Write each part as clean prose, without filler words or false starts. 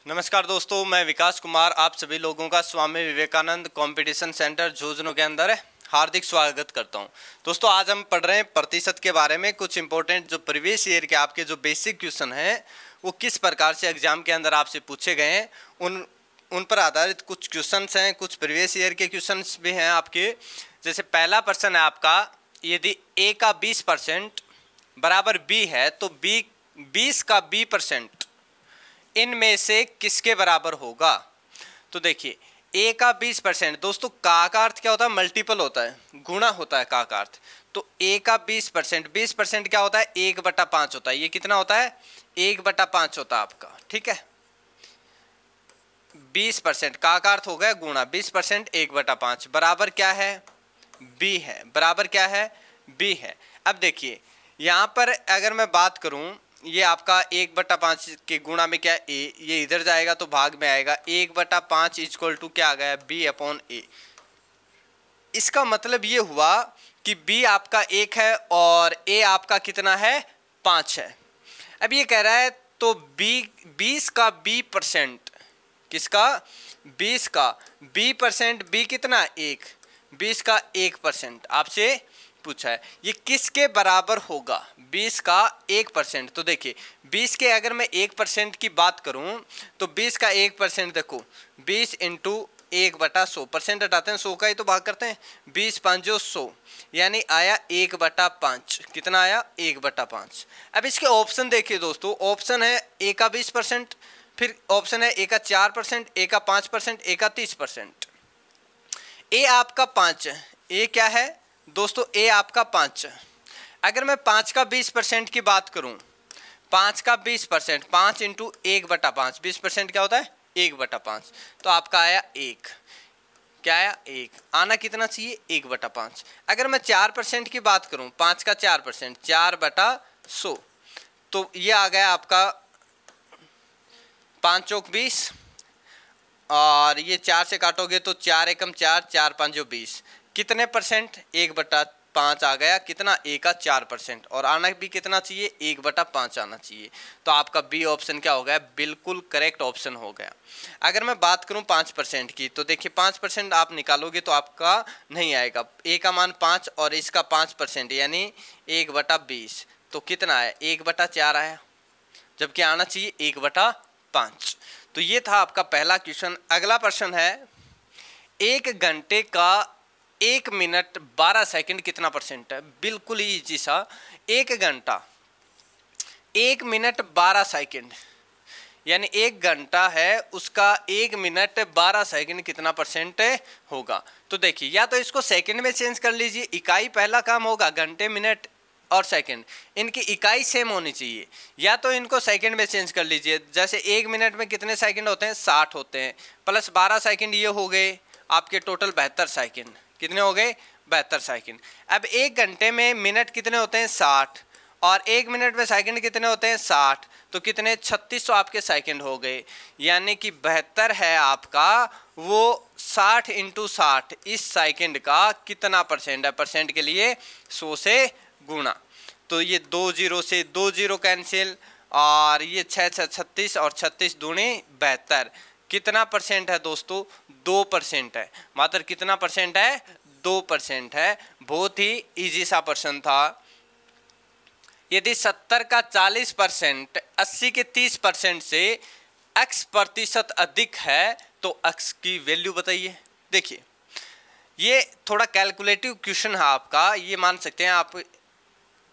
नमस्कार दोस्तों, मैं विकास कुमार आप सभी लोगों का स्वामी विवेकानंद कंपटीशन सेंटर झुंझुनू के अंदर हार्दिक स्वागत करता हूं। दोस्तों, आज हम पढ़ रहे हैं प्रतिशत के बारे में। कुछ इंपॉर्टेंट जो प्रीवियस ईयर के आपके जो बेसिक क्वेश्चन हैं वो किस प्रकार से एग्जाम के अंदर आपसे पूछे गए हैं उन पर आधारित कुछ क्वेश्चंस हैं। कुछ प्रीवियस ईयर के क्वेश्चंस भी हैं आपके। जैसे पहला प्रश्न है आपका, यदि a का 20% बराबर b है तो b 20 का b% इनमें से किसके बराबर होगा। तो देखिए, a का 20%, दोस्तों का अर्थ क्या होता है? मल्टीपल होता है, गुणा होता है का अर्थ। तो a का 20% क्या होता है? 1/5 होता है। ये कितना होता है? 1/5 होता है आपका, ठीक है। 20% का अर्थ हो गया गुणा, 20% 1/5 बराबर क्या है? b है। बराबर क्या है? b है। अब देखिए यहाँ पर अगर मैं बात करूं, ये आपका 1/5 के गुणा में क्या है? a, ये इधर जाएगा तो भाग में आएगा। 1/5 इक्वल टू क्या आ गया? b/a। इसका मतलब ये हुआ कि b आपका 1 है और a आपका कितना है? 5 है। अब ये कह रहा है तो b 20 का b%, किसका? 20 का b%, b कितना? 1। 20 का 1% आपसे पूछा है, ये किसके बराबर होगा? 20 का 1%। तो देखिए 20 के अगर मैं 1% की बात करूं तो 20 का 1% देखो, 20 इंटू 1/100, परसेंट हटाते हैं 100 का ही तो भाग करते हैं। 20 5 100 यानी आया 1/5। कितना आया? 1/5। अब इसके ऑप्शन देखिए दोस्तों, ऑप्शन है a का 20%, फिर ऑप्शन है a का 4%, a का 5%, a का 30%। a आपका 5 है। a क्या है दोस्तों? a आपका 5 है। अगर मैं 5 का 20% की बात करूं, 5 का 20%, 5 इंटू 1/5, 20% क्या होता है? 1/5। तो आपका आया 1। क्या आया? 1। आना कितना चाहिए? 1/5। अगर मैं 4% की बात करूं, 5 का 4%, 4/100, तो ये आ गया आपका 5 चौक 20, और ये 4 से काटोगे तो 4 एकम 4, 4 5 20। कितने परसेंट? 1/5 आ गया। कितना? a का 4%। और आना भी कितना चाहिए? 1/5 आना चाहिए। तो आपका बी ऑप्शन क्या हो गया? बिल्कुल करेक्ट ऑप्शन हो गया। अगर मैं बात करूं 5% की, तो देखिए 5% आप निकालोगे तो आपका नहीं आएगा। a का मान 5 और इसका 5% यानी 1/20, तो कितना आया? 1/4 आया, जबकि आना चाहिए 1/5। तो ये था आपका पहला क्वेश्चन। अगला प्रश्न है, 1 घंटे का 1 मिनट 12 सेकंड कितना परसेंट है? बिल्कुल ही इजी सा। 1 घंटा 1 मिनट 12 सेकंड यानी 1 घंटा है, उसका 1 मिनट 12 सेकंड कितना परसेंट होगा? तो देखिए, या तो इसको सेकंड में चेंज कर लीजिए, इकाई पहला काम होगा। घंटे, मिनट और सेकंड, इनकी इकाई सेम होनी चाहिए। या तो इनको सेकंड में चेंज कर लीजिए। जैसे 1 मिनट में कितने सेकंड होते हैं? 60 होते हैं, प्लस 12 सेकंड ये हो गए आपके टोटल 72 सेकंड। कितने हो गए? 72 सेकंड। अब 1 घंटे में मिनट कितने होते हैं? 60, और 1 मिनट में सेकंड कितने होते हैं? 60, तो कितने? 3600 आपके सेकंड हो गए। यानी कि 72 है आपका, वो 60 इंटू 60 इस सेकंड का कितना परसेंट है? परसेंट के लिए 100 से गुणा। तो ये 2 0 से 2 0 कैंसिल, और ये 6 6 36 और 36 दूनी 72। कितना परसेंट है दोस्तों? 2% है। मात्र कितना परसेंट है? 2% है। बहुत ही इजी सा प्रश्न था। यदि 70 का 40%, 80 के 30% से x% अधिक है तो x की वैल्यू बताइए। देखिए, ये थोड़ा कैलकुलेटिव क्वेश्चन है आपका, ये मान सकते हैं आप।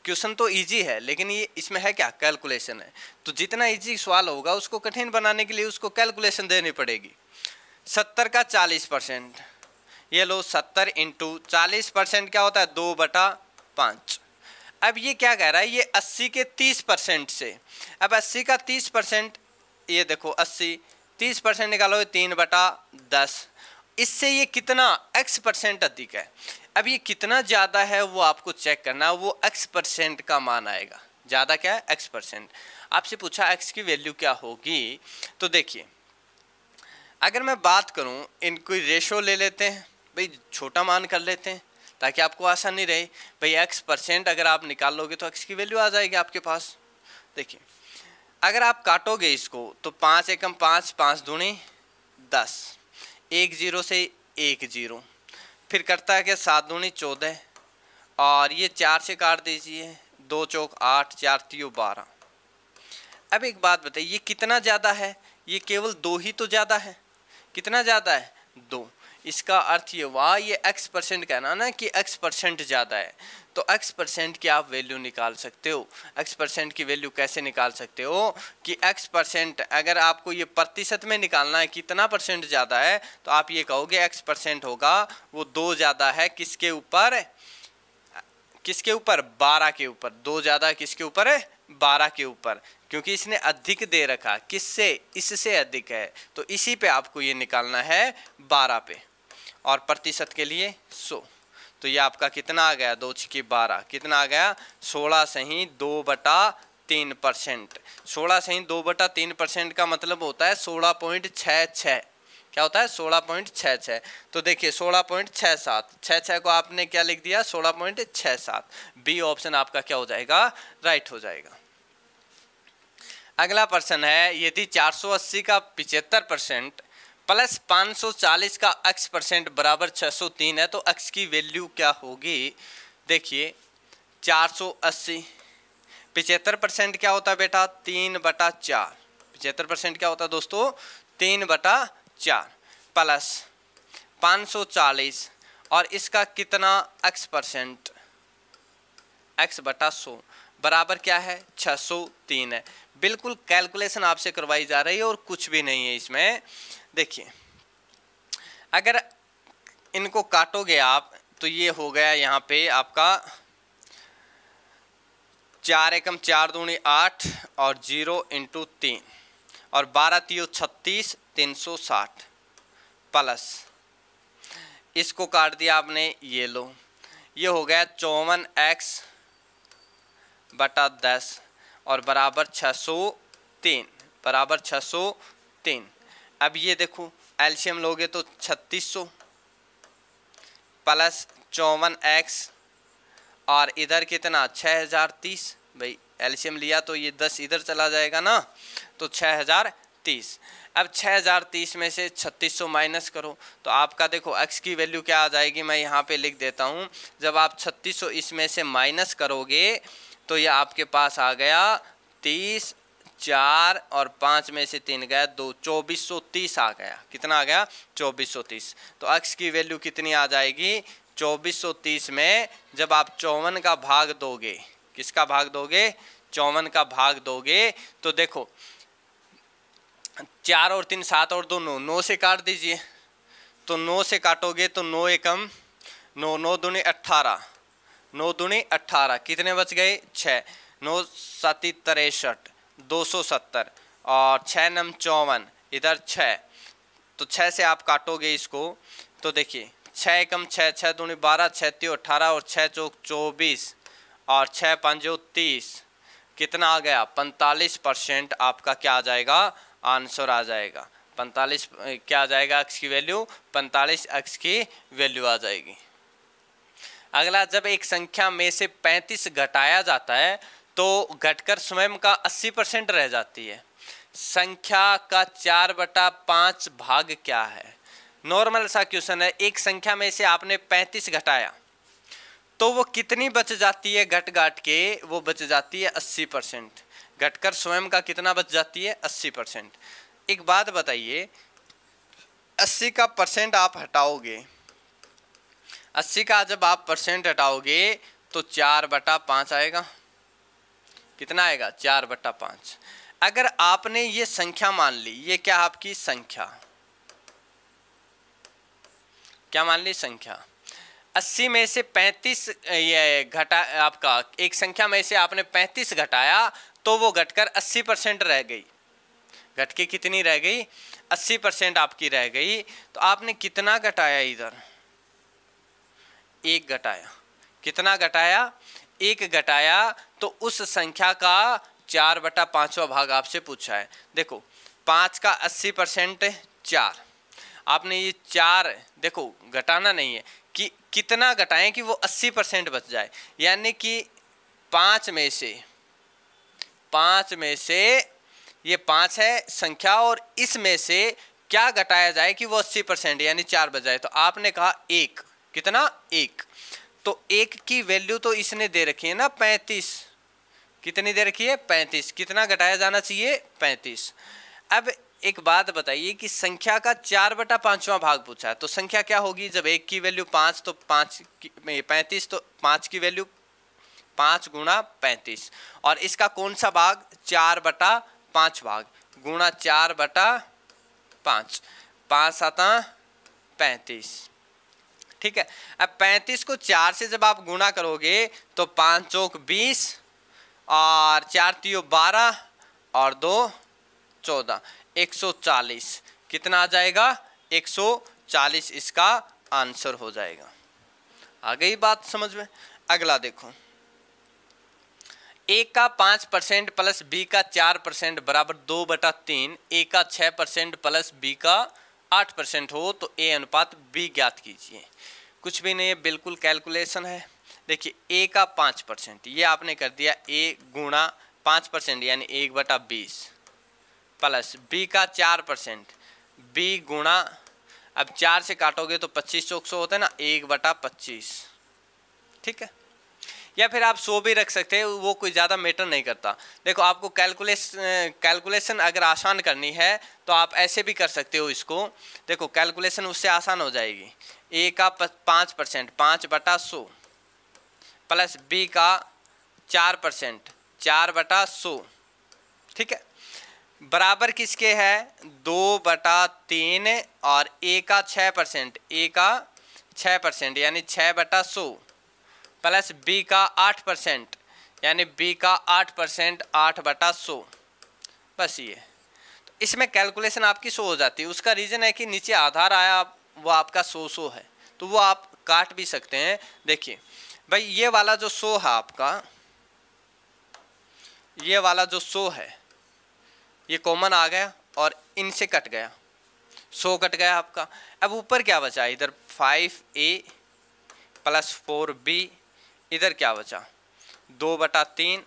क्वेश्चन तो इजी है, लेकिन ये इसमें है क्या? कैलकुलेशन है। तो जितना इजी सवाल होगा उसको कठिन बनाने के लिए उसको कैलकुलेशन देनी पड़ेगी। 70 का 40%, ये लो 70 इंटू 40% क्या होता है? 2/5। अब ये क्या कह रहा है? ये 80 के 30% से। अब 80 का 30%, ये देखो 80, 30% निकालो, 3/10। इससे ये कितना? x% अधिक है। अब ये कितना ज़्यादा है वो आपको चेक करना, वो x% का मान आएगा। ज़्यादा क्या है? x%। आपसे पूछा x की वैल्यू क्या होगी। तो देखिए, अगर मैं बात करूं, इनको रेशो ले लेते हैं भाई, छोटा मान कर लेते हैं ताकि आपको आसानी रहे। भाई x% अगर आप निकाल लोगे तो x की वैल्यू आ जाएगी आपके पास। देखिए, अगर आप काटोगे इसको तो 5 एकम 5, 5 दूनी 10, एक जीरो से एक जीरो, फिर करता है कि 7 दूनी 14, और ये 4 से काट दीजिए, 2 चौक 8, 4 तियो 12। अब एक बात बताइए, ये कितना ज़्यादा है? ये केवल 2 ही तो ज़्यादा है। कितना ज़्यादा है? 2। इसका अर्थ ये हुआ, ये x% कहना ना कि x% ज़्यादा है, तो x% की आप वैल्यू निकाल सकते हो। x% की वैल्यू कैसे निकाल सकते हो कि x%, अगर आपको ये प्रतिशत में निकालना है कितना परसेंट ज़्यादा है, तो आप ये कहोगे x% होगा वो 2 ज़्यादा है किसके ऊपर? किसके ऊपर? 12 के ऊपर। 2 ज़्यादा किसके ऊपर है? 12 के ऊपर, क्योंकि इसने अधिक दे रखा, किससे? इससे अधिक है, तो इसी पे आपको ये निकालना है 12 पे, और प्रतिशत के लिए 100। तो ये आपका कितना आ गया? 2 छिकी 12, कितना आ गया? 16 सही 2/3%। 16 सही 2/3% का मतलब होता है 16.66। क्या होता है? 16.66। तो देखिए 16.67, 66 को आपने क्या लिख दिया? 16.67। बी ऑप्शन आपका क्या हो जाएगा? राइट हो जाएगा। अगला प्रश्न है, यदि 480 का 75% प्लस 540 का x% बराबर 603 है तो x की वैल्यू क्या होगी? देखिए 480, 75% क्या होता है बेटा? 3/4। 75% क्या होता है दोस्तों? 3/4 प्लस 540, और इसका कितना x% x/100 बराबर क्या है? 603 है। बिल्कुल कैलकुलेशन आपसे करवाई जा रही है और कुछ भी नहीं है इसमें। देखिए अगर इनको काटोगे आप तो ये हो गया यहाँ पे आपका 4 एकम 4 दूनी 8 और 0 × 3 और 12 तियो 36, 360 प्लस इसको काट दिया आपने, ये लो, ये हो गया 54x/10 और बराबर 603, बराबर 603। अब ये देखो एलसीएम लोगे तो 3600 प्लस 54x और इधर कितना? 6030। भाई एलसीएम लिया तो ये 10 इधर चला जाएगा ना, तो 6030। अब 6030 में से 3600 माइनस करो तो आपका देखो x की वैल्यू क्या आ जाएगी? मैं यहाँ पे लिख देता हूँ। जब आप 3600 इसमें से माइनस करोगे तो ये आपके पास आ गया 30, 4 और 5 में से 3 गया 2, 2430 आ गया। कितना आ गया? 2430। तो x की वैल्यू कितनी आ जाएगी? 2430 में जब आप 54 का भाग दोगे, किसका भाग दोगे? 54 का भाग दोगे तो देखो 4 और 3 7 और 2 9, 9 से काट दीजिए। तो 9 से काटोगे तो 9 एकम 9, 9 दूनी 18, 9 दूनी 18, कितने बच गए? 6, 9 7 63, 270 और 6 नम 54, इधर 6, तो 6 से आप काटोगे इसको तो देखिए 6 एकम 6, 6 दूनी 12, 6 तियो 18 और 6 चौक 24 और 6 पंजो 30, कितना आ गया? 45% आपका क्या आ जाएगा? आंसर आ जाएगा 45। क्या आ जाएगा x की वैल्यू? 45 x की वैल्यू आ जाएगी। अगला, जब एक संख्या में से 35 घटाया जाता है तो घटकर स्वयं का 80% रह जाती है। संख्या का 4/5 भाग क्या है? नॉर्मल सा क्वेश्चन है। एक संख्या में से आपने 35 घटाया तो वो कितनी बच जाती है? घट घाट के वो बच जाती है 80%। घटकर स्वयं का कितना बच जाती है? 80%। एक बात बताइए, 80 का परसेंट आप हटाओगे, 80 का जब आप परसेंट हटाओगे तो 4/5 आएगा। कितना आएगा? 4/5। अगर आपने ये संख्या मान ली, ये क्या आपकी संख्या, क्या मान ली? संख्या। 80 में से 35 ये घटा, आपका एक संख्या में से आपने 35 घटाया तो वो घटकर 80% रह गई। घट के कितनी रह गई? 80% आपकी रह गई। तो आपने कितना घटाया? इधर 1 घटाया। कितना घटाया? 1 घटाया। तो उस संख्या का 4/5वां भाग आपसे पूछा है। देखो 5 का 80% 4, आपने ये 4 देखो घटाना नहीं है कि कितना घटाएं कि वो 80% बच जाए, यानी कि 5 में से ये 5 है संख्या और इसमें से क्या घटाया जाए कि वो 80% यानी 4 बच जाए। तो आपने कहा 1, कितना 1, तो 1 की वैल्यू तो इसने दे रखी है ना 35, कितनी दे रखी है 35, कितना घटाया जाना चाहिए 35। अब एक बात बताइए कि संख्या का 4/5वां भाग पूछा है तो संख्या क्या होगी, जब 1 की वैल्यू 5 तो 35 तो 5 की वैल्यू 5 गुणा 35 और इसका कौन सा भाग 4/5 भाग गुणा 4/5, 5 7 35, ठीक है। अब 35 को 4 से जब आप गुणा करोगे तो 5 चौक 20 और 4 तियो 12 और 2 14, 140, कितना आ जाएगा 140 इसका आंसर हो जाएगा। आ गई बात समझ में। अगला देखो, ए का 5% प्लस बी का 4% बराबर 2/3, ए का 6% प्लस बी का 8% हो तो ए अनुपात बी ज्ञात कीजिए। कुछ भी नहीं है, बिल्कुल कैलकुलेशन है। देखिए ए का 5%, ये आपने कर दिया ए गुणा 5% यानी 1/20 प्लस बी का 4%, बी गुणा, अब 4 से काटोगे तो 25 चौक 100 होता है ना, 1/25, ठीक है। या फिर आप 100 भी रख सकते हैं, वो कोई ज़्यादा मैटर नहीं करता। देखो आपको कैलकुलेशन अगर आसान करनी है तो आप ऐसे भी कर सकते हो इसको। देखो कैलकुलेशन उससे आसान हो जाएगी। ए का 5%, 5/100 प्लस बी का 4%, 4/100, ठीक है, बराबर किसके है 2/3 और ए का 6%, ए का 6% यानी 6/100 प्लस बी का 8% यानी बी का 8%, 8/100, बस ये। तो इसमें कैलकुलेशन आपकी 100 हो जाती है। उसका रीज़न है कि नीचे आधार आया वो आपका 100 है तो वो आप काट भी सकते हैं। देखिए भाई ये वाला जो 100 है आपका, ये वाला जो 100 है ये कॉमन आ गया और इनसे कट गया, 100 कट गया आपका। अब ऊपर क्या बचा, इधर 5a प्लस 4b, इधर क्या बचा 2/3,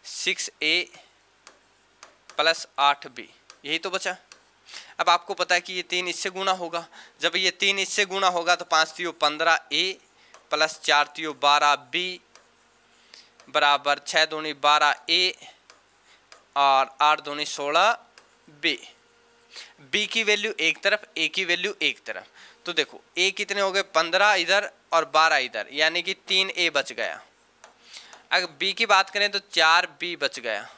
6a प्लस 8b, यही तो बचा। अब आपको पता है कि ये 3 इससे गुना होगा, जब ये 3 इससे गुना होगा तो 5 तियो 15a प्लस 4 तियो 12b बराबर 6 दूनी 12a और 8 दूनी 16b। b की वैल्यू एक तरफ, a की वैल्यू एक तरफ, तो देखो a कितने हो गए 15 इधर और 12 इधर यानी कि 3a बच गया। अगर b की बात करें तो 4b बच गया।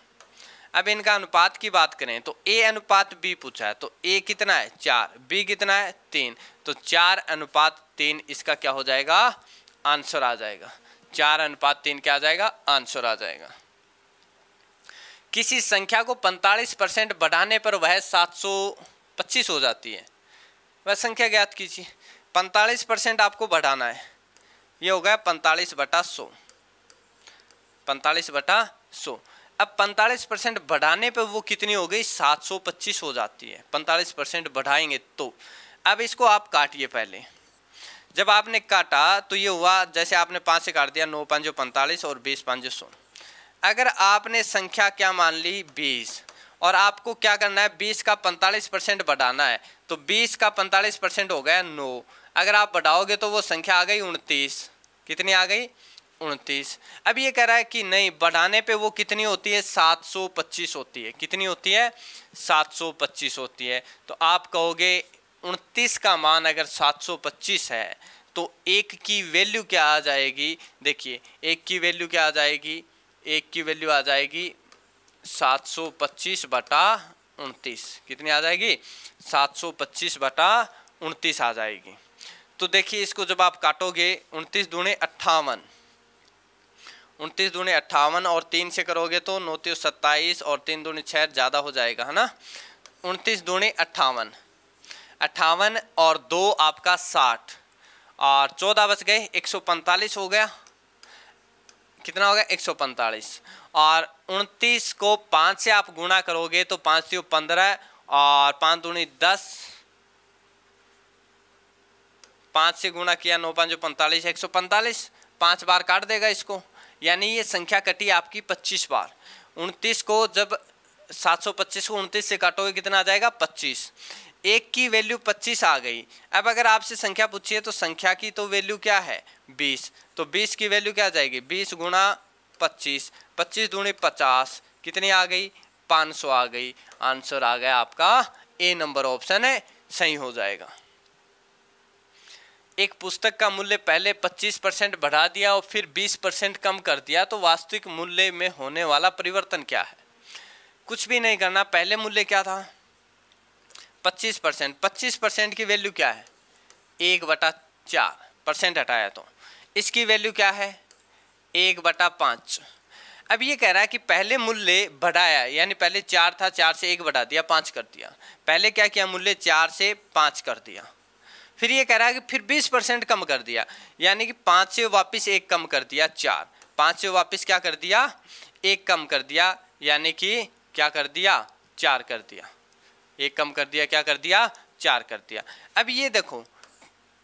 अब इनका अनुपात की बात करें तो a अनुपात b पूछा है तो a कितना है 4, b कितना है 3, तो 4:3 इसका क्या हो जाएगा आंसर आ जाएगा। 4:3 क्या आ जाएगा आंसर आ जाएगा। किसी संख्या को 45% बढ़ाने पर वह 725 हो जाती है, वह संख्या ज्ञात कीजिए। 45% आपको बढ़ाना है, ये हो गया 45/100, 45/100। अब 45% बढ़ाने पे वो कितनी हो गई 725 हो जाती है। 45% बढ़ाएंगे तो अब इसको आप काटिए। पहले जब आपने काटा तो ये हुआ, जैसे आपने 5 से काट दिया 9 5 45 और 20 5 100। अगर आपने संख्या क्या मान ली 20 और आपको क्या करना है 20 का 45% बढ़ाना है तो 20 का 45% हो गया 9। अगर आप बढ़ाओगे तो वो संख्या आ गई 29। कितनी आ गई 29। अब ये कह रहा है कि नहीं बढ़ाने पे वो कितनी होती है 725 होती है। कितनी होती है 725 होती है। तो आप कहोगे 29 का मान अगर 725 है तो 1 की वैल्यू क्या आ जाएगी। देखिए 1 की वैल्यू क्या आ जाएगी, 1 की वैल्यू आ जाएगी 725/29। कितनी आ जाएगी 725/29 आ जाएगी। तो देखिए इसको जब आप काटोगे 29 दूने 58, 29 दूने 58 और 3 से करोगे तो 9 3 27 और 3 दूने 6 ज़्यादा हो जाएगा है ना। 29 दूने 58, 58 और 2 आपका 60 और 14 बच गए 145 हो गया। कितना हो गया 145 और 29 को 5 से आप गुणा करोगे तो 5 से 15 और 5 दूनी 10, 5 से गुणा किया 9 5 45 145, 5 बार काट देगा इसको, यानी ये संख्या कटी आपकी 25 बार। 29 को जब 725 को 29 से काटोगे कितना आ जाएगा 25। एक की वैल्यू 25 आ गई। अब अगर आपसे संख्या पूछिए तो संख्या की तो वैल्यू क्या है 20, तो 20 की वैल्यू क्या आ जाएगी 20 गुणा 25, 25 दूनी 50, कितनी आ गई 500 आ गई। आंसर आ गया आपका ए नंबर ऑप्शन है सही हो जाएगा। एक पुस्तक का मूल्य पहले 25% बढ़ा दिया और फिर 20% कम कर दिया तो वास्तविक मूल्य में होने वाला परिवर्तन क्या है। कुछ भी नहीं करना, पहले मूल्य क्या था 25%, 25% की वैल्यू क्या है 1/4, % हटाया तो इसकी वैल्यू क्या है 1/5। अब ये कह रहा है कि पहले मूल्य बढ़ाया, यानी पहले 4 था, 4 से 1 बढ़ा दिया 5 कर दिया। पहले क्या किया मूल्य 4 से 5 कर दिया। फिर ये कह रहा है कि फिर 20% कम कर दिया, यानी कि 5 से वापस 1 कम कर दिया 4, 5 से वापस क्या कर दिया 1 कम कर दिया, यानी कि क्या कर दिया 4 कर दिया। 1 कम कर दिया, क्या कर दिया 4 कर दिया। अब ये देखो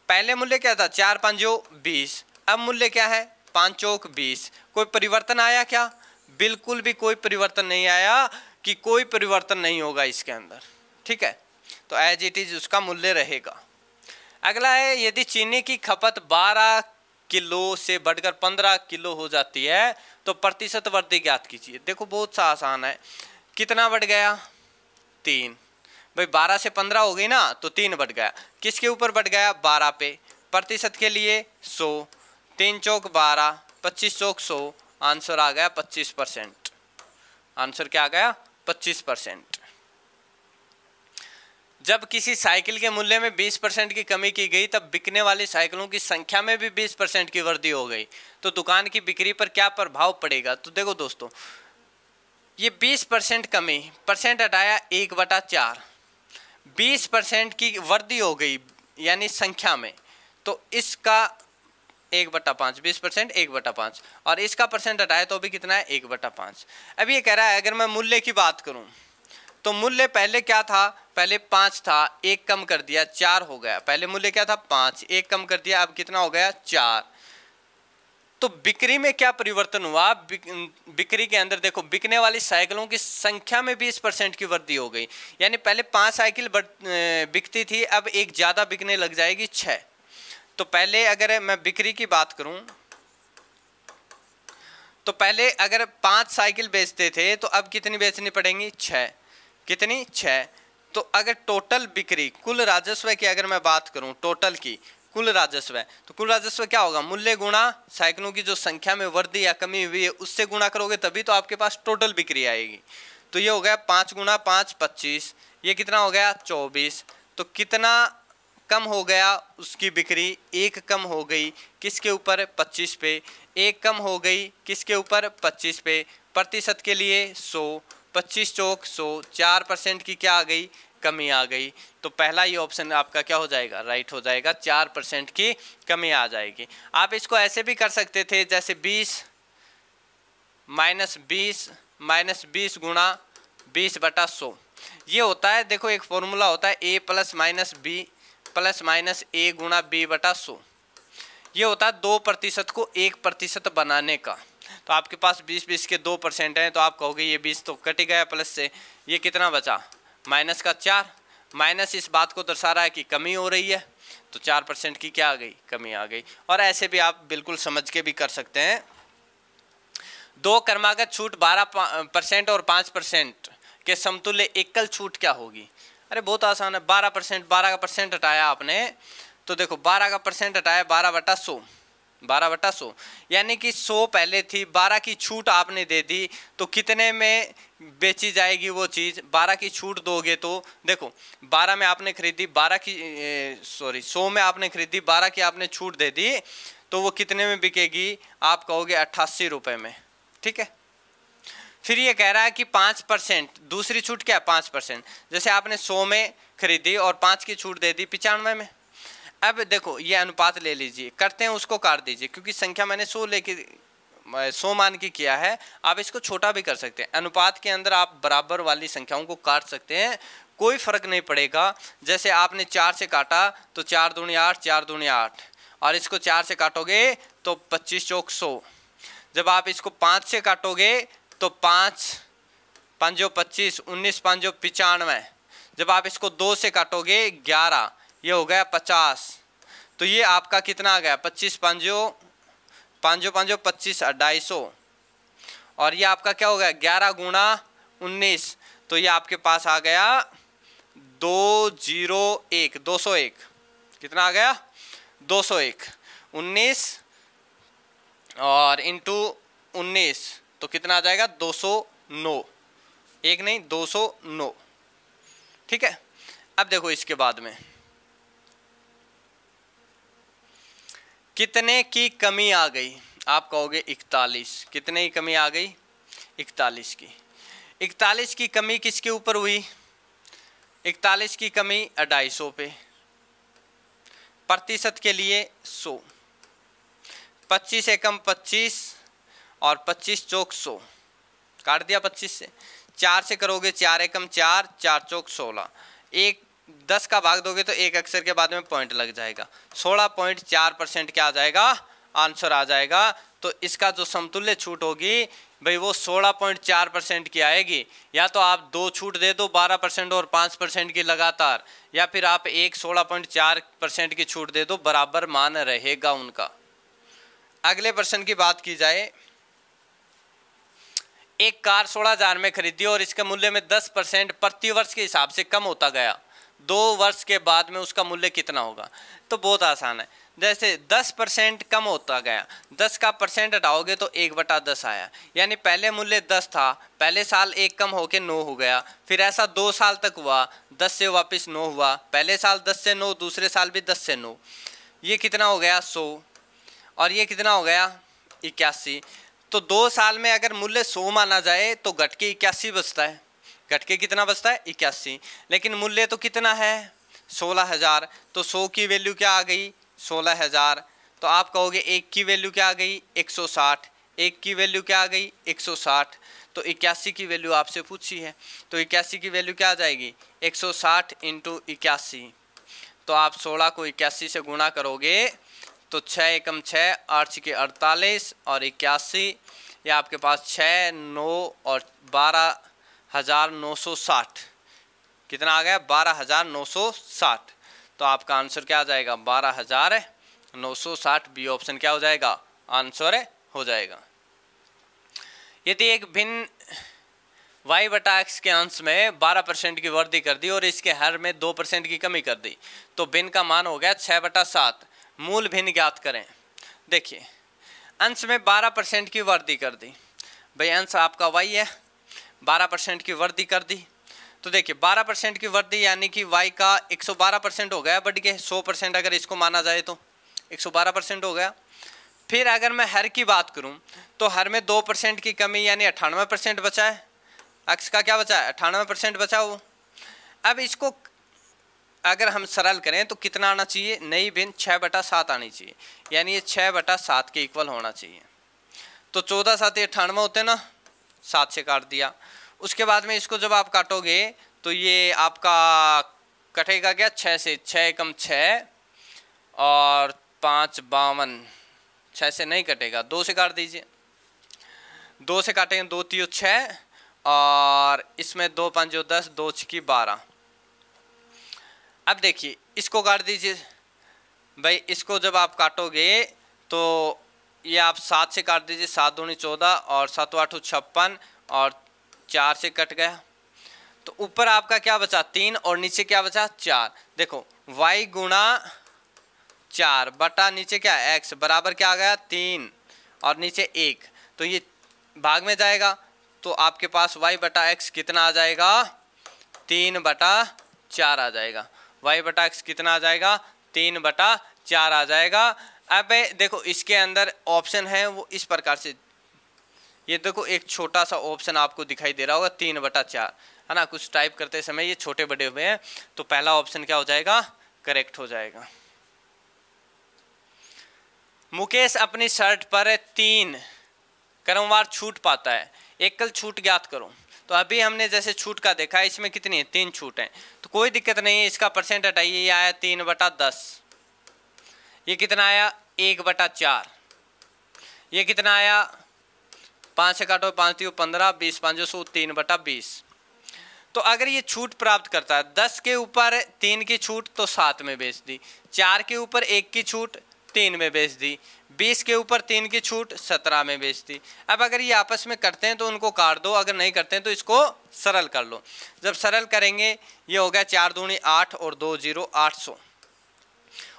पहले मूल्य क्या था 4 5 20, अब मूल्य क्या है 5 चौक 20। कोई परिवर्तन आया क्या, बिल्कुल भी कोई परिवर्तन नहीं आया, कि कोई परिवर्तन नहीं होगा इसके अंदर, ठीक है। तो एज इट इज उसका मूल्य रहेगा। अगला है यदि चीनी की खपत 12 किलो से बढ़कर 15 किलो हो जाती है तो प्रतिशत वृद्धि ज्ञात कीजिए। देखो बहुत सा आसान है, कितना बढ़ गया 3, भाई 12 से 15 हो गई ना तो 3 बढ़ गया, किसके ऊपर बढ़ गया 12 पे, प्रतिशत के लिए 100, 3 चौक 12, 25 चौक 100, आंसर आ गया 25%। आंसर क्या आ गया 25%। जब किसी साइकिल के मूल्य में 20% की कमी की गई तब बिकने वाली साइकिलों की संख्या में भी 20% की वृद्धि हो गई तो दुकान की बिक्री पर क्या प्रभाव पड़ेगा। तो देखो दोस्तों ये 20% कमी, परसेंट हटाया 1/4, 20% की वृद्धि हो गई यानी संख्या में, तो इसका 1/5, 20% 1/5 और इसका परसेंट हटाया तो भी कितना है 1/5। अब ये कह रहा है अगर मैं मूल्य की बात करूं तो मूल्य पहले क्या था, पहले 5 था, 1 कम कर दिया 4 हो गया। पहले मूल्य क्या था 5, 1 कम कर दिया अब कितना हो गया 4। तो बिक्री में क्या परिवर्तन हुआ, बिक्री के अंदर देखो बिकने वाली साइकिलों की संख्या में 20% की वृद्धि हो गई, यानी पहले 5 साइकिल बिकती थी अब एक ज़्यादा बिकने लग जाएगी 6। तो पहले अगर मैं बिक्री की बात करूं तो पहले अगर 5 साइकिल बेचते थे तो अब कितनी बेचनी पड़ेंगी 6, कितनी 6। तो अगर टोटल बिक्री कुल राजस्व की अगर मैं बात करूं टोटल की कुल राजस्व है तो कुल राजस्व क्या होगा मूल्य गुणा साइकिलों की जो संख्या में वृद्धि या कमी हुई है उससे गुणा करोगे तभी तो आपके पास टोटल बिक्री आएगी। तो ये हो गया 5 गुणा 5 25, ये कितना हो गया 24। तो कितना कम हो गया उसकी बिक्री, 1 कम हो गई किसके ऊपर 25 पे, 1 कम हो गई किसके ऊपर 25 पे, प्रतिशत के लिए 100, 25 चौक 100, 4% की क्या आ गई कमी आ गई। तो पहला ये ऑप्शन आपका क्या हो जाएगा राइट हो जाएगा, 4% की कमी आ जाएगी। आप इसको ऐसे भी कर सकते थे जैसे 20 माइनस 20 गुणा 20/100 ये होता है। देखो एक फॉर्मूला होता है a प्लस माइनस a गुणा b/100, ये होता है 2% को 1% बनाने का। तो आपके पास 20 के 2% हैं तो आप कहोगे ये 20 तो कट गया प्लस से, ये कितना बचा माइनस का 4, माइनस इस बात को दर्शा रहा है कि कमी हो रही है तो 4% की क्या आ गई कमी आ गई। और ऐसे भी आप बिल्कुल समझ के भी कर सकते हैं। 2 क्रमागत छूट 12% और 5% के समतुल्य एकल छूट क्या होगी। अरे बहुत आसान है, 12%, 12 का परसेंट हटाया आपने तो देखो 12 का परसेंट हटाया 12/100, यानी कि 100 पहले थी, 12 की छूट आपने दे दी तो कितने में बेची जाएगी वो चीज़। 12 की छूट दोगे तो देखो 12 में आपने खरीदी 100 में आपने खरीदी 12 की आपने छूट दे दी तो वो कितने में बिकेगी आप कहोगे 88 रुपये में, ठीक है। फिर ये कह रहा है कि 5%, दूसरी छूट क्या है 5%, जैसे आपने 100 में खरीदी और 5 की छूट दे दी 95 में। अब देखो ये अनुपात ले लीजिए, करते हैं उसको काट दीजिए क्योंकि संख्या मैंने 100 मान की किया है, आप इसको छोटा भी कर सकते हैं। अनुपात के अंदर आप बराबर वाली संख्याओं को काट सकते हैं, कोई फर्क नहीं पड़ेगा। जैसे आपने 4 से काटा तो 4 दूनी 8, 4 दूनी 8 और इसको 4 से काटोगे तो 25 चौक 100। जब आप इसको 5 से काटोगे तो 5 पाँचो 25, 19 पाँचो 95। जब आप इसको 2 से काटोगे 11, ये हो गया 50। तो ये आपका कितना आ गया, 25 पाँचो 25 250। और ये आपका क्या हो गया 11 गुणा 19, तो ये आपके पास आ गया 201, 201। कितना आ गया 201। 19 और इंटू 19 तो कितना आ जाएगा 209। एक नहीं 209। ठीक है। अब देखो इसके बाद में कितने की कमी आ गई, आप कहोगे 41। कितने की कमी आ गई 41 की। 41 की कमी किसके ऊपर हुई, 41 की कमी 250 पे, प्रतिशत के लिए 100, 25 एकम 25 और 25 चौक 100, काट दिया 25 से। 4 से करोगे 4 एकम 4, 4 चौक 16। एक 10 का भाग दोगे तो एक अक्षर के बाद में पॉइंट लग जाएगा। 16.4% क्या आ जाएगा, आंसर आ जाएगा। तो इसका जो समतुल्य छूट होगी भाई वो 16.4% की आएगी। या तो आप 2 छूट दे दो 12% और 5% की लगातार, या फिर आप एक 16.4% की छूट दे दो, बराबर मान रहेगा उनका। अगले प्रश्न की बात की जाए, एक कार 16,000 में खरीदी और इसके मूल्य में 10% प्रति वर्ष के हिसाब से कम होता गया, 2 वर्ष के बाद में उसका मूल्य कितना होगा। तो बहुत आसान है, जैसे 10% कम होता गया, 10 का परसेंट हटाओगे तो 1/10 आया। यानी पहले मूल्य 10 था, पहले साल 1 कम होके 9 हो गया, फिर ऐसा 2 साल तक हुआ, 10 से वापस 9 हुआ, पहले साल 10 से 9, दूसरे साल भी 10 से 9। ये कितना हो गया 100, और ये कितना हो गया 81। तो 2 साल में अगर मूल्य 100 माना जाए तो घट के 81 बचता है, घट के कितना बचता है 81। लेकिन मूल्य तो कितना है 16,000, तो 100 की वैल्यू क्या आ गई 16,000। तो आप कहोगे 1 की वैल्यू क्या आ गई 160, 1 की वैल्यू क्या आ गई 160। तो 81 की वैल्यू आपसे पूछी है, तो 81 की वैल्यू क्या आ जाएगी 160 इंटू 81। तो आप 16 को 81 से गुणा करोगे तो 6 एकम 6, 8 छके 48 और 81, ये आपके पास 6, 9 और 12,960। कितना आ गया 12,960। तो आपका आंसर क्या आ जाएगा 12,960। बी ऑप्शन क्या हो जाएगा आंसर हो जाएगा। यदि एक भिन्न y/x के अंश में 12% की वृद्धि कर दी और इसके हर में 2% की कमी कर दी, तो भिन्न का मान हो गया 6/7। मूल भिन्न ज्ञात करें। देखिए अंश में 12% की वृद्धि कर दी, भाई अंश आपका y है, 12% की वृद्धि कर दी। तो देखिए 12% की वृद्धि यानी कि y का 112% हो गया, बढ़ के 100% अगर इसको माना जाए तो 112% हो गया। फिर अगर मैं हर की बात करूं तो हर में 2% की कमी यानी 98% बचा है, x का क्या बचा है 98% बचा वो। अब इसको अगर हम सरल करें तो कितना आना चाहिए, नई भिन्न 6/7 आनी चाहिए, यानी ये 6/7 के इक्वल होना चाहिए। तो 14 7 98 होते ना, 7 से काट दिया। उसके बाद में इसको जब आप काटोगे तो ये आपका कटेगा क्या 6 से, 6 एकम 6 और 5 52, 6 से नहीं कटेगा, 2 से काट दीजिए। 2 से काटेंगे 2 3 6 और इसमें 2 5 10, 2 6 12। अब देखिए इसको काट दीजिए भाई, इसको जब आप काटोगे तो ये आप 7 से काट दीजिए, 7 दूनी 14 और 7 8 56 और 4 से कट गया। तो ऊपर आपका क्या बचा 3 और नीचे क्या बचा 4। देखो y गुणा 4 बटा नीचे क्या x बराबर क्या आ गया 3 और नीचे 1, तो ये भाग में जाएगा। तो आपके पास y/x कितना आ जाएगा 3/4 आ जाएगा। y/x कितना आ जाएगा 3/4 आ जाएगा। अब देखो इसके अंदर ऑप्शन है वो इस प्रकार से, ये देखो एक छोटा सा ऑप्शन आपको दिखाई दे रहा होगा 3/4 है ना, कुछ टाइप करते समय ये छोटे बड़े हुए हैं, तो पहला ऑप्शन क्या हो जाएगा करेक्ट हो जाएगा। मुकेश अपनी शर्ट पर 3 क्रमवार छूट पाता है, एकल छूट ज्ञात करो। तो अभी हमने जैसे छूट का देखा है, इसमें कितनी है 3 छूट हैं, तो कोई दिक्कत नहीं है, इसका परसेंट हटाइए, ये आया 3/10, ये कितना आया 1/4, ये कितना आया 5 से काटो 5 3 15, 20 5 100, 3/20। तो अगर ये छूट प्राप्त करता है 10 के ऊपर 3 की छूट तो 7 में बेच दी, 4 के ऊपर 1 की छूट 3 में बेच दी, 20 के ऊपर 3 की छूट 17 में बेच दी। अब अगर ये आपस में करते हैं तो उनको काट दो, अगर नहीं करते हैं तो इसको सरल कर लो। जब सरल करेंगे ये हो गया 4 दूनी 8 और 2 0 800,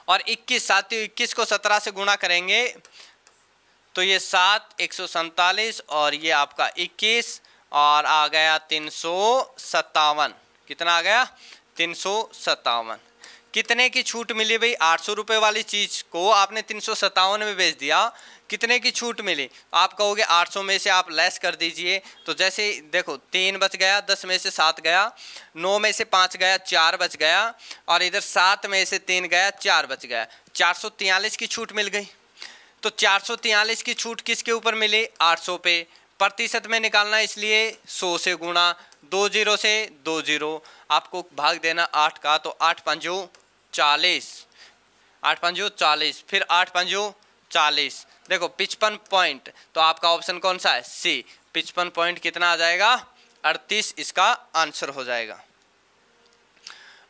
और 21 7 21 को 17 से गुणा करेंगे तो ये 7 147 और ये आपका 21 और आ गया 357। कितना आ गया? 357। कितने की छूट मिली भाई? 800 रुपये वाली चीज़ को आपने 357 में बेच दिया, कितने की छूट मिली? आप कहोगे 800 में से आप लेस कर दीजिए, तो जैसे देखो 3 बच गया, 10 में से 7 गया, 9 में से 5 गया, 4 बच गया, और इधर 7 में से 3 गया, 4 बच गया, 443 की छूट मिल गई। तो 443 की छूट किसके ऊपर मिली? 800 पे। प्रतिशत में निकालना इसलिए 100 से गुणा, 2 0 से 2 0, आपको भाग देना 8 का, तो 8 पंजो 40, 8 पंजो 40, फिर 8 पंजो 40, देखो 55 पॉइंट। तो आपका ऑप्शन कौन सा है? सी। 55 पॉइंट कितना आ जाएगा? 38 इसका आंसर हो जाएगा।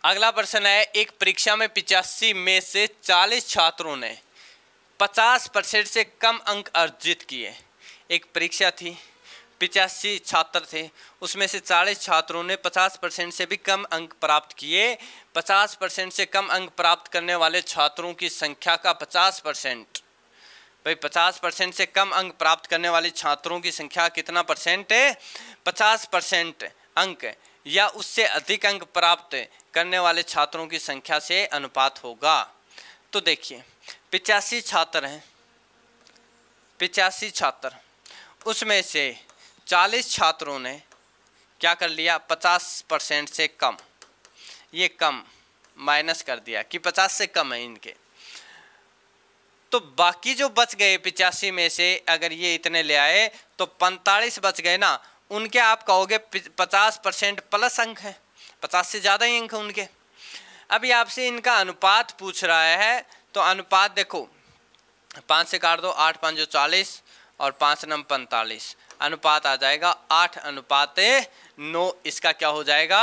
अगला प्रश्न है, एक परीक्षा में 85 में से 40 छात्रों ने 50% से कम अंक अर्जित किए। एक परीक्षा थी, 85 छात्र थे, उसमें से 40 छात्रों ने 50% से भी कम अंक प्राप्त किए। 50% से कम अंक प्राप्त करने वाले छात्रों की संख्या का 50%, भाई 50% से कम अंक प्राप्त करने वाले छात्रों की संख्या कितना परसेंट है? 50% अंक या उससे अधिक अंक प्राप्त करने वाले छात्रों की संख्या से अनुपात होगा। तो देखिए 85 छात्र हैं, 85 छात्र, उसमें से 40 छात्रों ने क्या कर लिया? 50% से कम, ये कम माइनस कर दिया कि 50 से कम है इनके। तो बाकी जो बच गए 85 में से, अगर ये इतने ले आए तो 45 बच गए ना, उनके आप कहोगे 50% प्लस अंक है, 50 से ज़्यादा ही अंक है उनके। अभी आपसे इनका अनुपात पूछ रहा है, तो अनुपात देखो 5 से काट दो, 8 5 40 और 5 9 45, अनुपात आ जाएगा 8:9। इसका क्या हो जाएगा?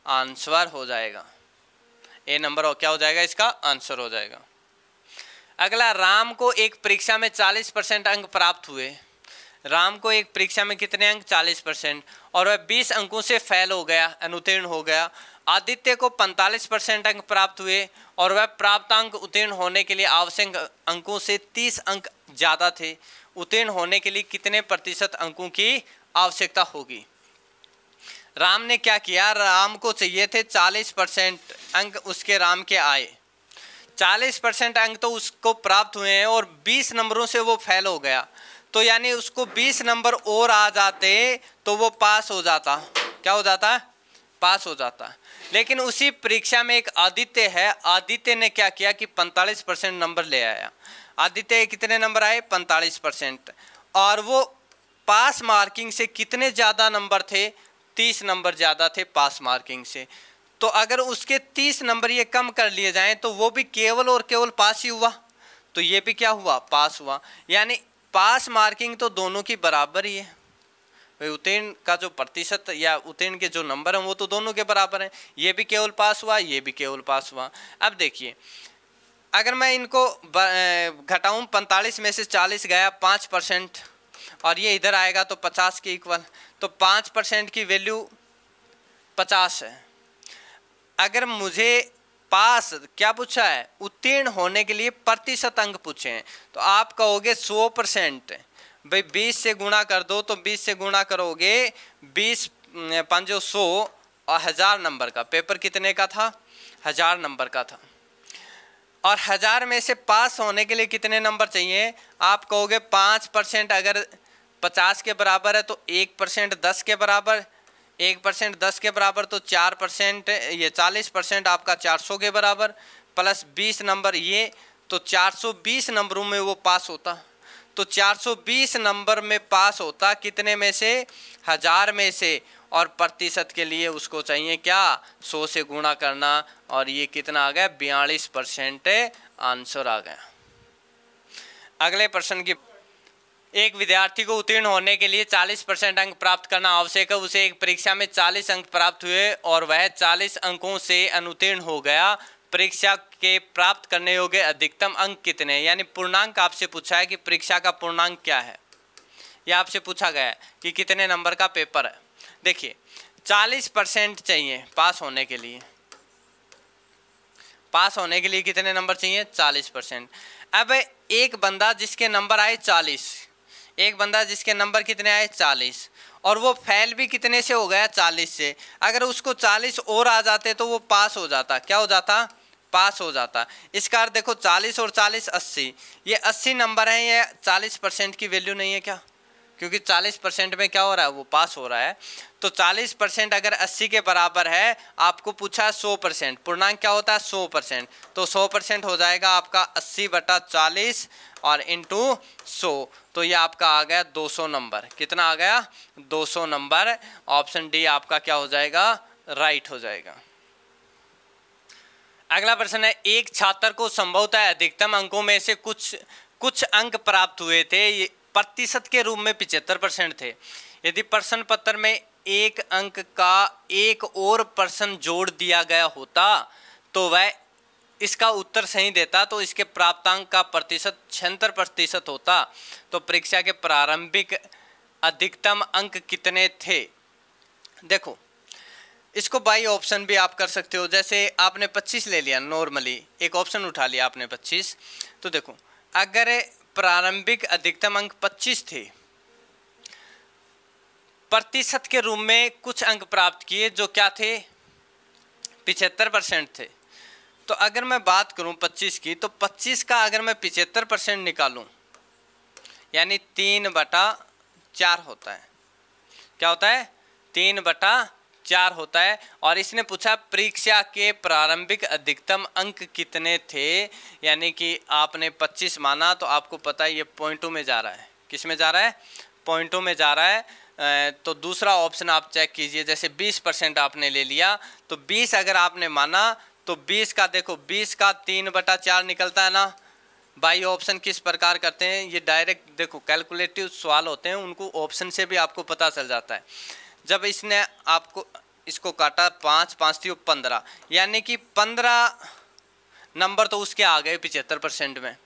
आंसर हो जाएगा। ए नंबर क्या हो जाएगा? इसका आंसर हो जाएगा। अगला, राम को एक परीक्षा में 40% अंक प्राप्त हुए। राम को एक परीक्षा में कितने अंक? 40%, और वह 20 अंकों से फेल हो गया, अनुत्तीर्ण हो गया। आदित्य को 45% अंक प्राप्त हुए और वह प्राप्त अंक उत्तीर्ण होने के लिए आवश्यक अंकों से 30 अंक ज़्यादा थे। उत्तीर्ण होने के लिए कितने प्रतिशत अंकों की आवश्यकता होगी? राम ने क्या किया? राम को चाहिए थे 40% अंक, उसके राम के आए 40% अंक तो उसको प्राप्त हुए हैं और 20 नंबरों से वो फेल हो गया। तो यानी उसको 20 नंबर और आ जाते तो वो पास हो जाता। क्या हो जाता? पास हो जाता। लेकिन उसी परीक्षा में एक आदित्य है, आदित्य ने क्या किया कि 45% नंबर ले आया। आदित्य कितने नंबर आए? 45%, और वो पास मार्किंग से कितने ज़्यादा नंबर थे? 30 नंबर ज़्यादा थे पास मार्किंग से। तो अगर उसके 30 नंबर ये कम कर लिए जाएं तो वो भी केवल और केवल पास ही हुआ, तो ये भी क्या हुआ? पास हुआ। यानी पास मार्किंग तो दोनों की बराबर ही है। उत्तीर्ण का जो प्रतिशत या उत्तीर्ण के जो नंबर हैं वो तो दोनों के बराबर हैं। ये भी केवल पास हुआ, ये भी केवल पास हुआ। अब देखिए, अगर मैं इनको घटाऊं, 45 में से 40 गया 5%, और ये इधर आएगा तो 50 के इक्वल, तो 5% की वैल्यू 50 है। अगर मुझे पास क्या पूछा है? उत्तीर्ण होने के लिए प्रतिशत अंक पूछे हैं, तो आप कहोगे 100%। भाई 20 से गुणा कर दो, तो 20 से गुणा करोगे 20 5 100 और 1000 नंबर का। पेपर कितने का था? 1000 नंबर का था। और 1000 में से पास होने के लिए कितने नंबर चाहिए? आप कहोगे 5%। अगर 50 के बराबर है तो 1% 10 के बराबर, 1% 10 के बराबर, तो 4% ये 40% आपका 400 के बराबर, प्लस 20 नंबर ये, तो 420 नंबरों में वो पास होता। तो 420 नंबर में पास होता कितने में से? 1000 में से। और प्रतिशत के लिए उसको चाहिए क्या? 100 से गुणा करना, और ये कितना आ गया? 42% आंसर आ गया। अगले प्रश्न की एक विद्यार्थी को उत्तीर्ण होने के लिए 40% अंक प्राप्त करना आवश्यक है। उसे एक परीक्षा में 40 अंक प्राप्त हुए और वह 40 अंकों से अनुत्तीर्ण हो गया। परीक्षा के प्राप्त करने योग्य अधिकतम अंक कितने? यानी पूर्णांक आपसे पूछा है कि परीक्षा का पूर्णांक क्या है, यह आपसे पूछा गया है कि कितने नंबर का पेपर है। देखिए 40% चाहिए पास होने के लिए। पास होने के लिए कितने नंबर चाहिए? 40%। अब एक बंदा जिसके नंबर आए 40, एक बंदा जिसके नंबर कितने आए 40, और वो फेल भी कितने से हो गया? 40 से। अगर उसको 40 और आ जाते तो वो पास हो जाता। क्या हो जाता? पास हो जाता। इसका अर्थ देखो 40 और 40 80, ये 80 नंबर हैं, ये 40% की वैल्यू नहीं है क्या? क्योंकि 40% में क्या हो रहा है? वो पास हो रहा है। तो 40% अगर 80 के बराबर है, आपको पूछा है 100%, पूर्णांक क्या होता है? 100%। तो 100% हो जाएगा आपका 80/40 और इंटू 100, तो ये आपका आ गया 200 नंबर। कितना आ गया? 200 नंबर। ऑप्शन डी आपका क्या हो जाएगा? राइट हो जाएगा। अगला प्रश्न है, एक छात्र को संभवतः अधिकतम अंकों में से कुछ अंक प्राप्त हुए थे, ये प्रतिशत के रूप में 75% थे। यदि प्रश्न पत्र में एक अंक का एक और प्रश्न जोड़ दिया गया होता तो वह इसका उत्तर सही देता, तो इसके प्राप्तांक का प्रतिशत 76% होता। तो परीक्षा के प्रारंभिक अधिकतम अंक कितने थे? देखो इसको बाई ऑप्शन भी आप कर सकते हो। जैसे आपने 25 ले लिया, नॉर्मली एक ऑप्शन उठा लिया आपने 25, तो देखो अगर प्रारंभिक अधिकतम अंक 25 थे, प्रतिशत के रूप में कुछ अंक प्राप्त किए जो क्या थे? 75% थे। तो अगर मैं बात करूं 25 की, तो 25 का अगर मैं 75% निकालूं, यानी 3/4 होता है। क्या होता है? 3/4 होता है। और इसने पूछा परीक्षा के प्रारंभिक अधिकतम अंक कितने थे, यानी कि आपने 25 माना, तो आपको पता है ये पॉइंटों में जा रहा है। किस में जा रहा है? पॉइंटों में जा रहा है। तो दूसरा ऑप्शन आप चेक कीजिए। जैसे 20% आपने ले लिया, तो 20 अगर आपने माना तो 20 का देखो 20 का 3/4 निकलता है ना। बाई ऑप्शन किस प्रकार करते हैं, ये डायरेक्ट देखो कैलकुलेटिव सवाल होते हैं, उनको ऑप्शन से भी आपको पता चल जाता है। जब इसने आपको इसको काटा 5 5 थी 15, यानी कि 15 नंबर तो उसके आ गए 75% में।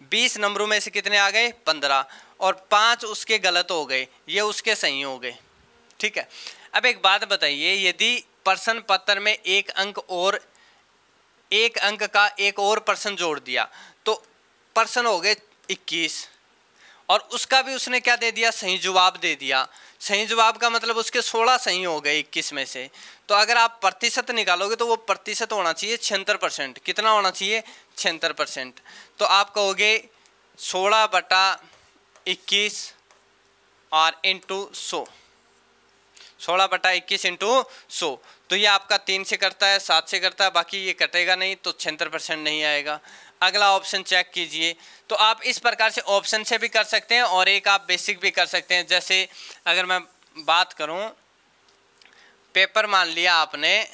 20 नंबरों में से कितने आ गए? 15, और 5 उसके गलत हो गए, ये उसके सही हो गए। ठीक है। अब एक बात बताइए, यदि प्रश्न पत्र में एक अंक का एक और प्रश्न जोड़ दिया तो प्रश्न हो गए 21, और उसका भी उसने क्या दे दिया? सही जवाब दे दिया। सही जवाब का मतलब उसके 16 सही हो गए 21 में से। तो अगर आप प्रतिशत निकालोगे तो वो प्रतिशत होना चाहिए 76%। कितना होना चाहिए? 76%। तो आप कहोगे 16/21 और इंटू 100, 16/21 इंटू 100, तो ये आपका 3 से करता है, 7 से करता है, बाकी ये कटेगा नहीं, तो 76% नहीं आएगा। अगला ऑप्शन चेक कीजिए। तो आप इस प्रकार से ऑप्शन से भी कर सकते हैं और एक आप बेसिक भी कर सकते हैं। जैसे अगर मैं बात करूं, पेपर मान लिया आपने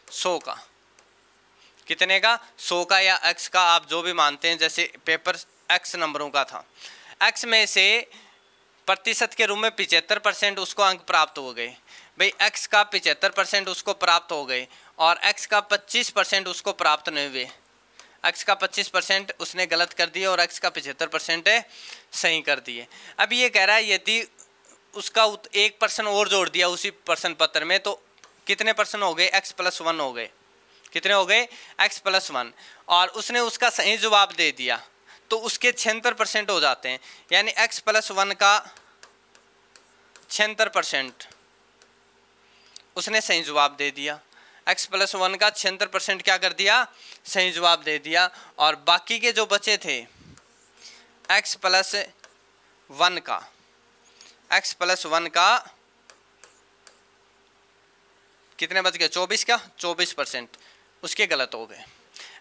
100 का, कितने का? 100 का या x का, आप जो भी मानते हैं। जैसे पेपर x नंबरों का था, x में से प्रतिशत के रूप में 75% उसको अंक प्राप्त हो गए। भाई x का 75% उसको प्राप्त हो गए और x का 25% उसको प्राप्त नहीं हुए। x का 25% उसने गलत कर दिए और x का 75% सही कर दिए। अब ये कह रहा है यदि उसका एक प्रश्न और जोड़ दिया उसी प्रश्न पत्र में, तो कितने प्रश्न हो गए? x+1 हो गए। कितने हो गए? x+1, और उसने उसका सही जवाब दे दिया तो उसके 76% हो जाते हैं। यानी x+1 का 76% उसने सही जवाब दे दिया। x+1 का 76% क्या कर दिया? सही जवाब दे दिया। और बाकी के जो बचे थे x+1 का कितने बच गए? 24 का 24% उसके गलत हो गए।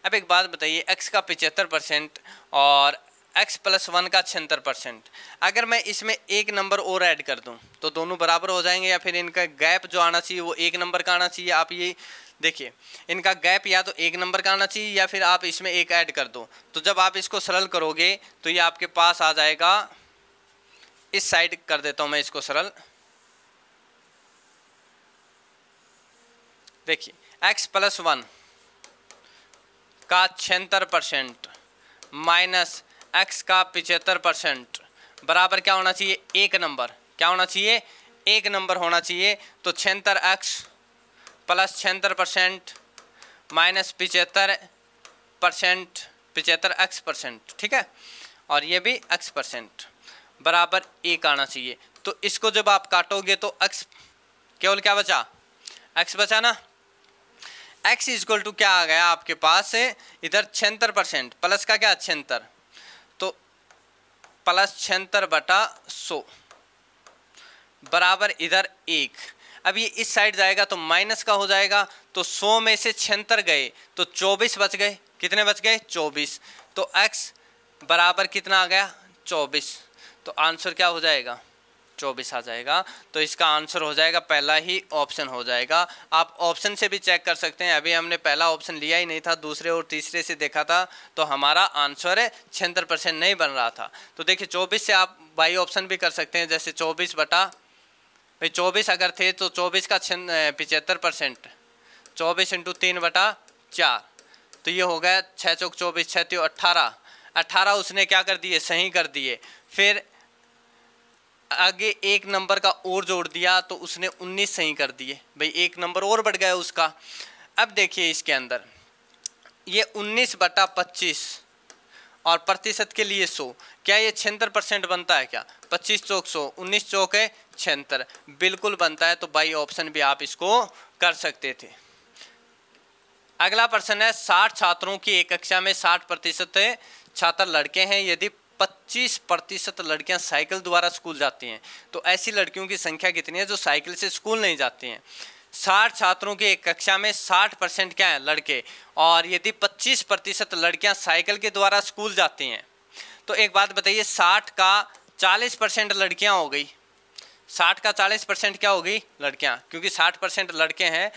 अब एक बात बताइए, x का 75% और x+1 का 76%, अगर मैं इसमें एक नंबर और ऐड कर दूं तो दोनों बराबर हो जाएंगे, या फिर इनका गैप जो आना चाहिए वो एक नंबर का आना चाहिए। आप ये देखिए इनका गैप या तो 1 नंबर का आना चाहिए या फिर आप इसमें 1 ऐड कर दो। तो जब आप इसको सरल करोगे तो ये आपके पास आ जाएगा, इस साइड कर देता हूं मैं इसको सरल। देखिए x + 1 का 76% माइनस x का 75% बराबर क्या होना चाहिए, 1 नंबर। क्या होना चाहिए, 1 नंबर होना चाहिए। तो 76x प्लस 76% माइनस 75% 75x%, ठीक है, और ये भी x% बराबर 1 आना चाहिए। तो इसको जब आप काटोगे तो x केवल क्या बचा, x बचा ना। x इक्वल टू क्या आ गया आपके पास, इधर 76% प्लस का क्या 76, तो प्लस 76/100 बराबर इधर 1। अब ये इस साइड जाएगा तो माइनस का हो जाएगा, तो 100 में से 76 गए तो 24 बच गए। कितने बच गए, 24। तो x बराबर कितना आ गया, 24। तो आंसर क्या हो जाएगा, 24 आ जाएगा। तो इसका आंसर हो जाएगा पहला ही ऑप्शन हो जाएगा। आप ऑप्शन से भी चेक कर सकते हैं, अभी हमने पहला ऑप्शन लिया ही नहीं था, दूसरे और तीसरे से देखा था तो हमारा आंसर 76% नहीं बन रहा था। तो देखिए 24 से आप बाई ऑप्शन भी कर सकते हैं, जैसे 24 अगर थे तो 24 का 75%, 24 × 3/4, तो ये हो गया 6 चौक 24, 6 त्यों 18 उसने क्या कर दिए, सही कर दिए। फिर आगे 1 नंबर का और जोड़ दिया तो उसने 19 सही कर दिए, भाई 1 नंबर और बढ़ गया उसका। अब देखिए इसके अंदर ये 19/25 और प्रतिशत के लिए 100, क्या ये 76% बनता है क्या, 25 चौक 100, 19 चौक 76, बिल्कुल बनता है। तो बाई ऑप्शन भी आप इसको कर सकते थे। अगला प्रश्न है, 60 छात्रों की एक कक्षा में 60% छात्र लड़के हैं, यदि 25% लड़कियां साइकिल द्वारा स्कूल जाती हैं तो ऐसी लड़कियों की संख्या कितनी है जो साइकिल से स्कूल नहीं जाती हैं। 60 छात्रों की एक कक्षा में 60% क्या है, लड़के, और यदि 25% लड़कियां साइकिल के द्वारा स्कूल जाती हैं तो एक बात बताइए, 60 का 40% लड़कियां हो गई, 60 का 40% क्या हो गई, लड़कियां, क्योंकि 60% लड़के हैं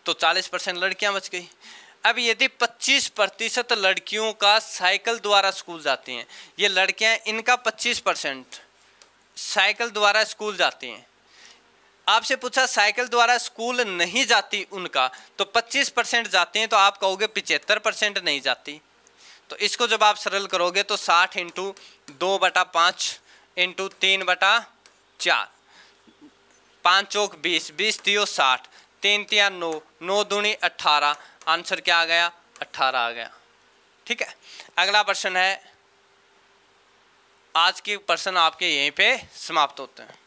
तो 40% लड़कियां बच गई। अब यदि 25% लड़कियों का साइकिल द्वारा स्कूल जाती हैं, ये लड़कियां, इनका 25% साइकिल द्वारा स्कूल जाती हैं। आपसे पूछा साइकिल द्वारा स्कूल नहीं जाती उनका, तो 25% जाते हैं, तो आप कहोगे 75% नहीं जाती। तो इसको जब आप सरल करोगे तो 60 × 2/5 × 3/4, 5 चौक 20, 20 त्यों 60, 3 तिया 9, 9 दूनी 18, आंसर क्या आ गया, 18 आ गया। ठीक है, अगला प्रश्न है, आज के प्रश्न आपके यहीं पे समाप्त होते हैं।